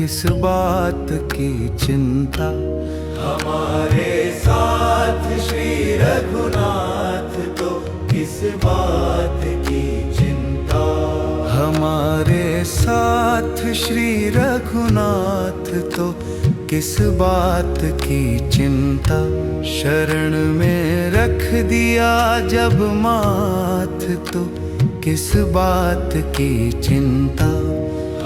किस बात की चिंता। हमारे साथ श्री रघुनाथ तो किस बात की चिंता। हमारे साथ श्री रघुनाथ तो किस बात की चिंता। शरण में रख दिया जब माथ तो किस बात की चिंता।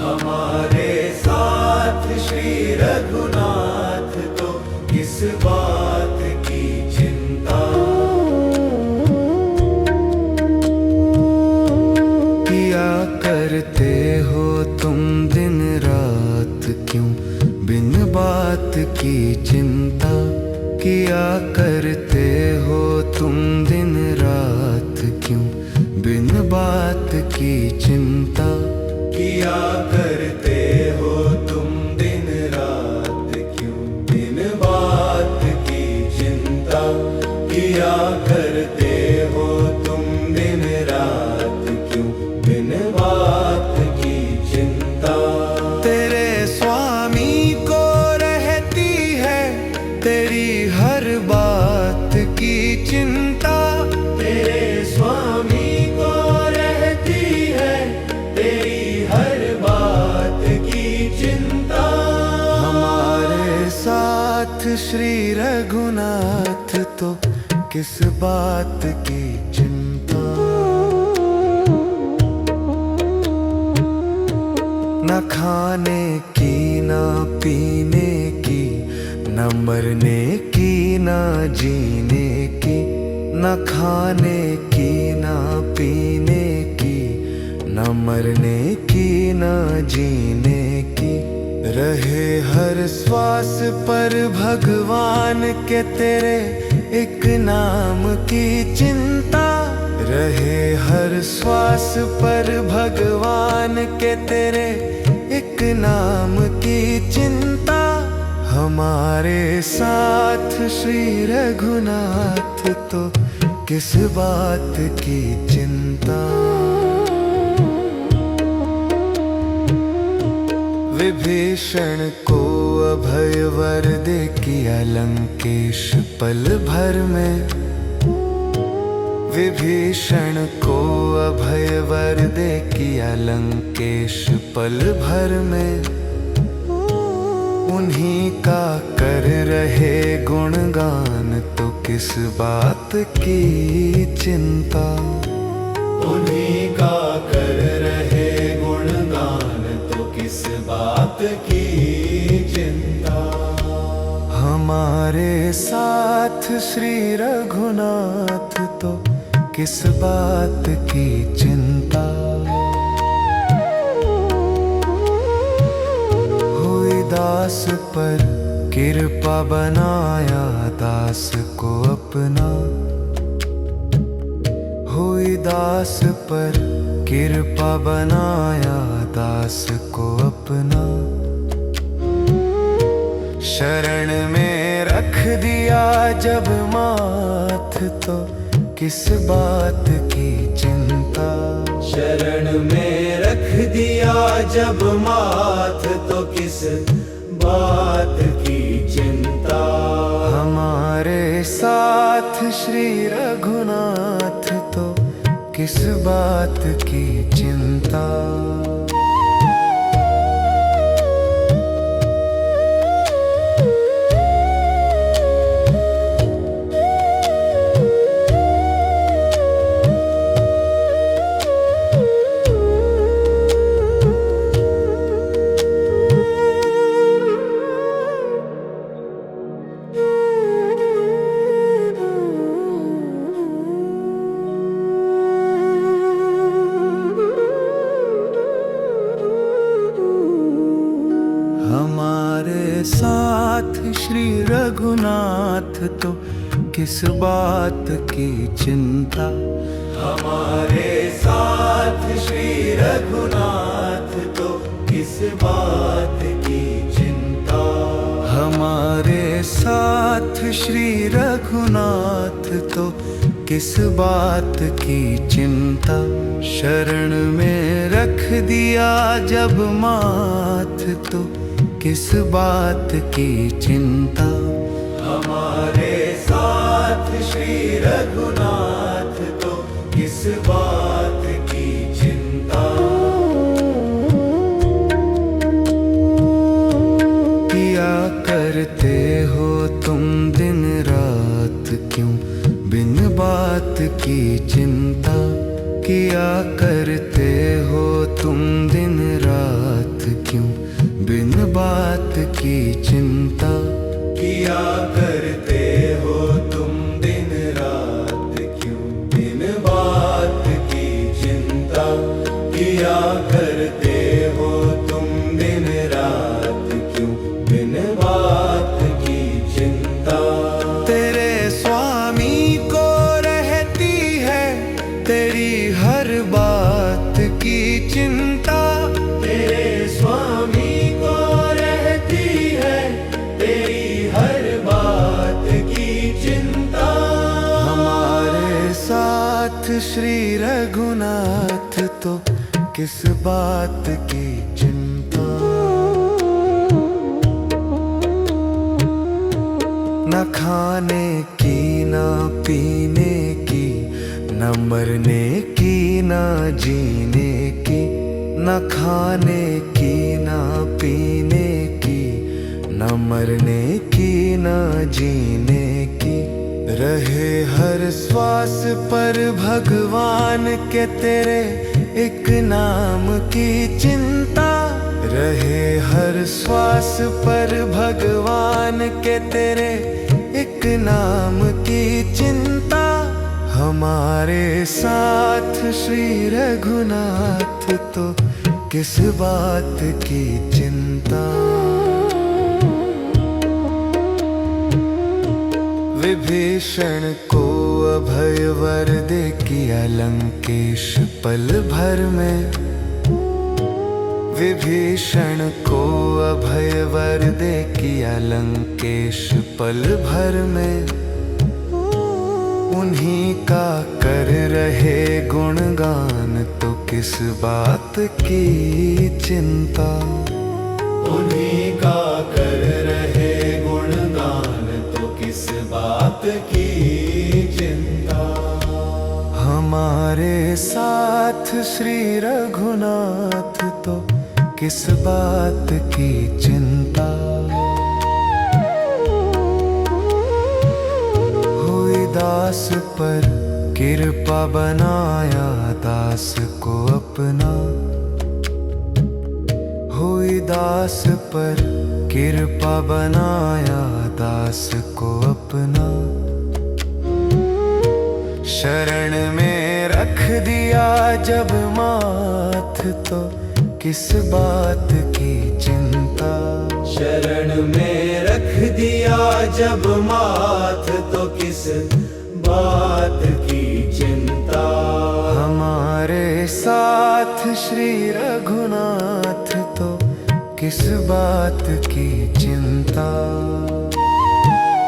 हमारे साथ श्री रघुनाथ तो किस बात की चिंता। किया करते हो तुम दिन रात क्यों बिन बात की चिंता। किया करते हो तुम दिन रात क्यों बिन बात की चिंता। किया करते हो तुम दिन रात क्यों बिन बात की चिंता। किया करते हो तुम दिन रात क्यों बिन बात की चिंता। तेरे स्वामी को रहती है तेरी हर बात की चिंता। तेरे स्वामी को रहती है तेरी हर बात की चिंता। हमारे साथ श्री रघुनाथ तो किस बात की चिंता। न खाने की न पीने की न मरने की न जीने की। न खाने की न पीने की न मरने की न जीने की। रहे हर श्वास पर भगवान के तेरे एक नाम की चिंता। रहे हर श्वास पर भगवान के तेरे एक नाम की चिंता। हमारे साथ श्री रघुनाथ तो किस बात की चिंता। विभीषण को अभय वर दे किया लंकेश पल भर में। विभीषण को अभय वर दे किया लंकेश पल भर में। उन्हीं का कर रहे गुणगान तो किस बात की चिंता। उन्हीं का कर रहे गुणगान तो किस बात की चिंता। हमारे साथ श्री रघुनाथ तो किस बात की चिंता। हुई दास पर कृपा बनाया दास को अपना। हुई दास पर कृपा बनाया दास को अपना। शरण में रख दिया जब माथ तो किस बात की चिंता। शरण में रख दिया जब माथ तो किस बात की चिंता। हमारे साथ श्री रघुनाथ तो किस बात की चिंता। हमारे साथ श्री रघुनाथ तो किस बात की चिंता। हमारे साथ श्री रघुनाथ तो किस बात की चिंता। हमारे साथ श्री रघुनाथ तो किस बात की चिंता। शरण में रख दिया जब माथ तो किस बात की चिंता। हमारे साथ श्री रघुनाथ तो किस बात की चिंता। किया करते हो तुम दिन रात क्यों बिन बात की चिंता। किया करते हो तुम दिन रात क्यों बिन बात की चिंता। किया करते हो तुम दिन रात क्यों बिन बात की चिंता। किया करते हो तुम दिन रात क्यों बिन बात की चिंता। तेरे स्वामी को रहती है तेरी हर बात की चिंता। तेरे स्वामी को रहती है तेरी हर बात की चिंता। हमारे साथ श्री रघुनाथ तो किस बात की चिंता। न खाने की न पीने की न मरने की न जीने की। न खाने की न पीने की न मरने की न जीने की। रहे हर श्वास पर भगवान के तेरे एक नाम की चिंता। रहे हर श्वास पर भगवान के तेरे एक नाम की चिंता। हमारे साथ श्री रघुनाथ तो किस बात की चिंता। विभीषण को अभय वर दे किया लंकेश पल भर में। विभीषण को अभय वर दे किया लंकेश पल भर में। उन्हीं का कर रहे गुणगान तो किस बात की चिंता। उन्हीं का कर रहे गुणगान तो किस बात की चिंता। हमारे साथ श्री रघुनाथ तो किस बात की चिंता। हुई दास पर कृपा बनाया दास को अपना। हुई दास पर कृपा बनाया दास को अपना। शरण में रख दिया जब माथ तो किस बात की चिंता। शरण में रख दिया जब माथ तो किस बात की चिंता। हमारे साथ श्री रघुनाथ तो किस बात की चिंता।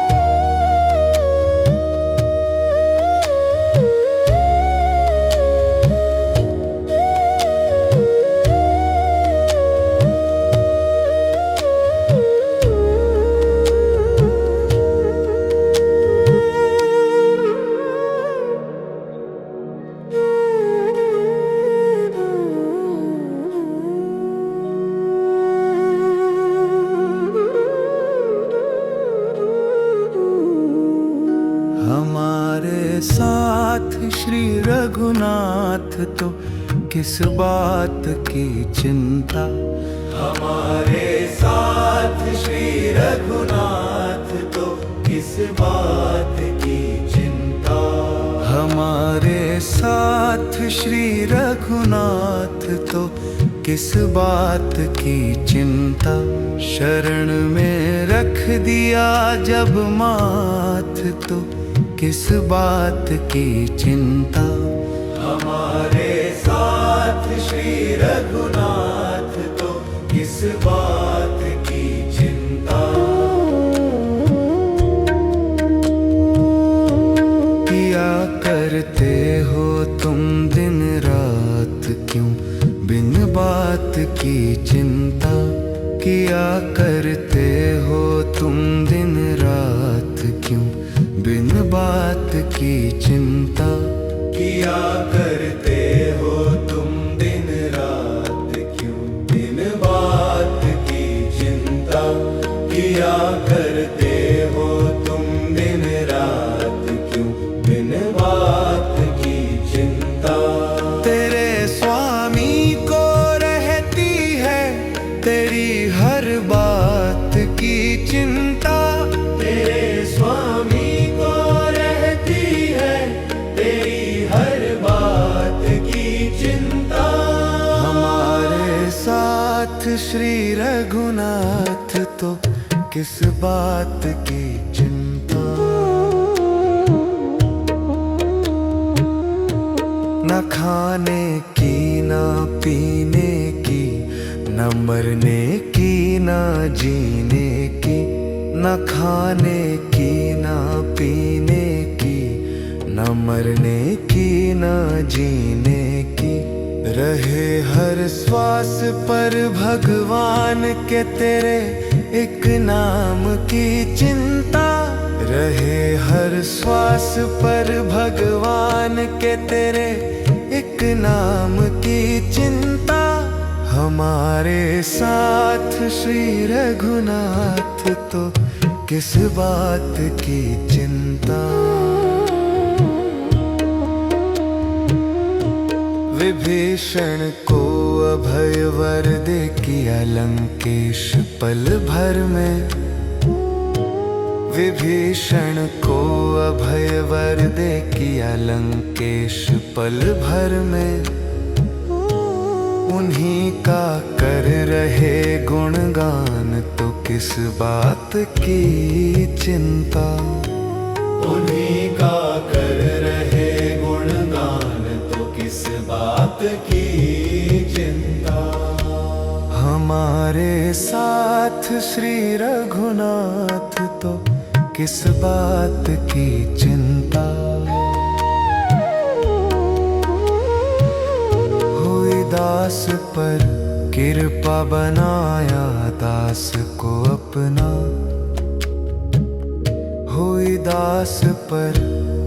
हमारे साथ श्री रघुनाथ तो किस बात की चिंता। हमारे साथ श्री रघुनाथ तो किस बात की चिंता। हमारे साथ श्री रघुनाथ तो किस बात की चिंता। शरण में रख दिया जब माथ तो किस बात की चिंता। हमारे साथ श्री रघुनाथ तो किस बात की चिंता। किया करते हो तुम दिन रात क्यों बिन बात की चिंता। किया करते हो तुम दिन रात क्यों बिन बात की चिंता। किया करते हो तुम दिन रात क्यों बिन बात की चिंता। किया करते हो तुम दिन रात क्यों बिन बात की चिंता। तेरे स्वामी को रहती है तेरी हर बात की चिंता। तेरे स्वामी को रहती है तेरी हर बात की चिंता। हमारे साथ श्री रघुनाथ तो किस बात की चिंता। न खाने की न पीने की न मरने की न जीने की। न खाने की न पीने की न मरने की न जीने की। रहे हर श्वास पर भगवान के तेरे एक नाम की चिंता। रहे हर श्वास पर भगवान के तेरे एक नाम की चिंता। हमारे साथ श्री रघुनाथ तो किस बात की चिंता। विभीषण को अभय वर दे किया लंकेश पल भर में। विभीषण को अभय वर दे किया लंकेश पल भर में। उन्हीं का कर रहे गुणगान तो किस बात की चिंता। उन्हीं का कर रहे गुणगान तो किस बात की चिंता। हमारे साथ श्री रघुनाथ तो किस बात की चिंता। हुई दास पर कृपा बनाया दास को अपना। हुई दास पर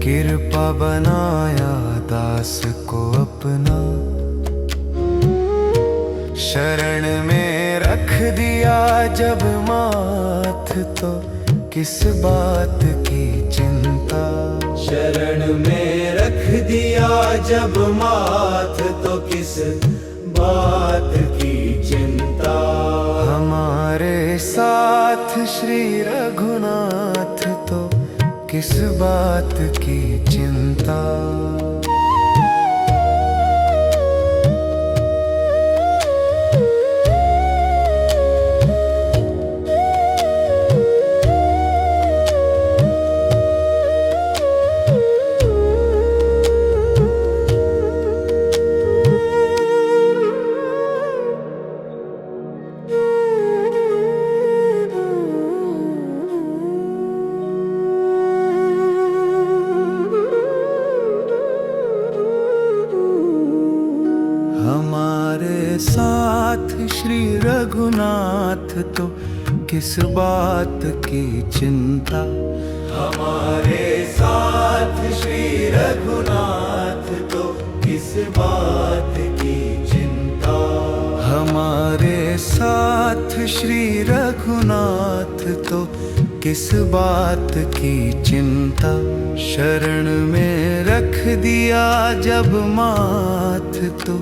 कृपा बनाया दास को अपना। शरण में रख दिया जब माथ तो किस बात की चिंता। शरण में रख दिया जब माथ तो किस बात की चिंता। हमारे साथ श्री रघुनाथ तो किस बात की चिंता। हमारे साथ श्री रघुनाथ तो किस बात की चिंता। हमारे साथ श्री रघुनाथ तो किस बात की चिंता। हमारे साथ श्री रघुनाथ तो किस बात की चिंता। शरण में रख दिया जब माथ तो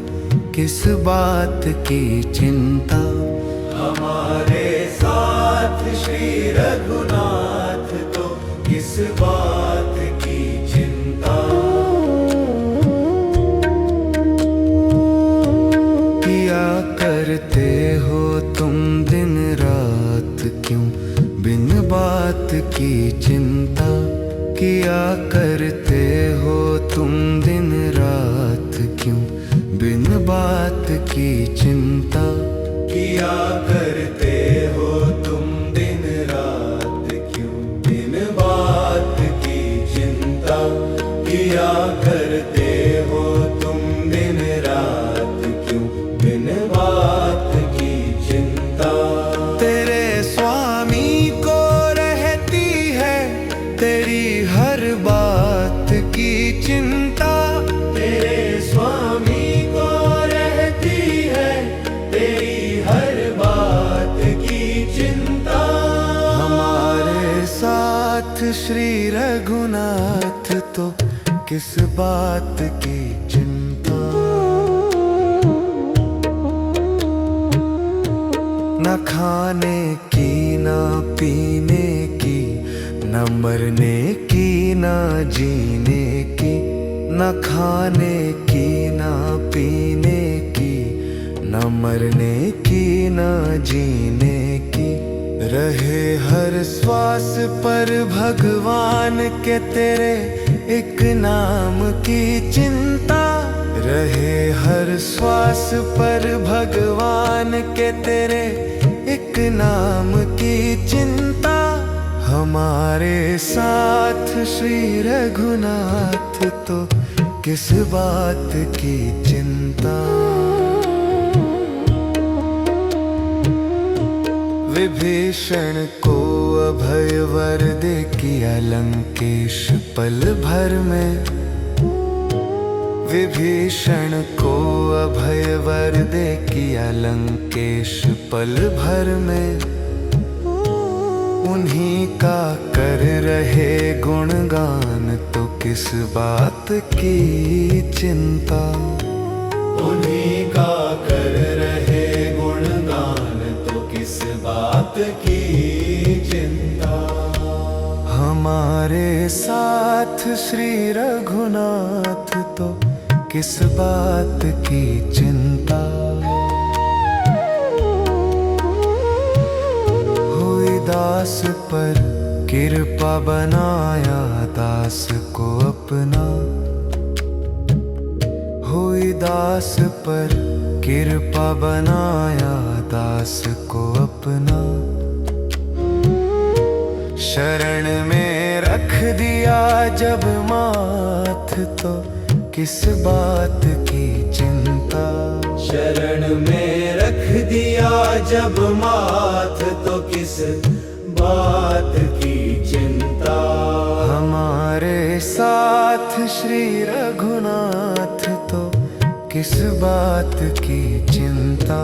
किस बात की चिंता। हमारे साथ श्री रघुनाथ तो किस बात की चिंता। किया करते हो तुम दिन रात क्यों बिन बात की चिंता। किया करते हो तुम दिन रात क्यों बिन बात की चिंता। किया करते हो तुम दिन रात क्यों बिन बात की चिंता। किया करते हो तुम दिन रात क्यों बिन बात की चिंता। श्री रघुनाथ तो किस बात की चिंता। न खाने की न पीने की, न मरने की न जीने की। न खाने की न पीने की, न मरने की न जीने की। रहे हर श्वास पर भगवान के तेरे एक नाम की चिंता। रहे हर श्वास पर भगवान के तेरे एक नाम की चिंता। हमारे साथ श्री रघुनाथ तो किस बात की चिंता। विभीषण को अभय वर दे किया लंकेश पल भर में। विभीषण को अभय वर दे किया लंकेश पल भर में। उन्हीं का कर रहे गुणगान तो किस बात की चिंता। उन्हीं का कर रहे गुणगान तो किस बात की चिंता। हमारे साथ श्री रघुनाथ तो किस बात की चिंता। हुई दास पर कृपा बनाया दास को अपना। हुई दास पर कृपा बनाया दास को अपना। शरण में रख दिया जब माथ तो किस बात की चिंता। शरण में रख दिया जब माथ तो किस बात की चिंता। हमारे साथ श्री रघुनाथ तो किस बात की चिंता।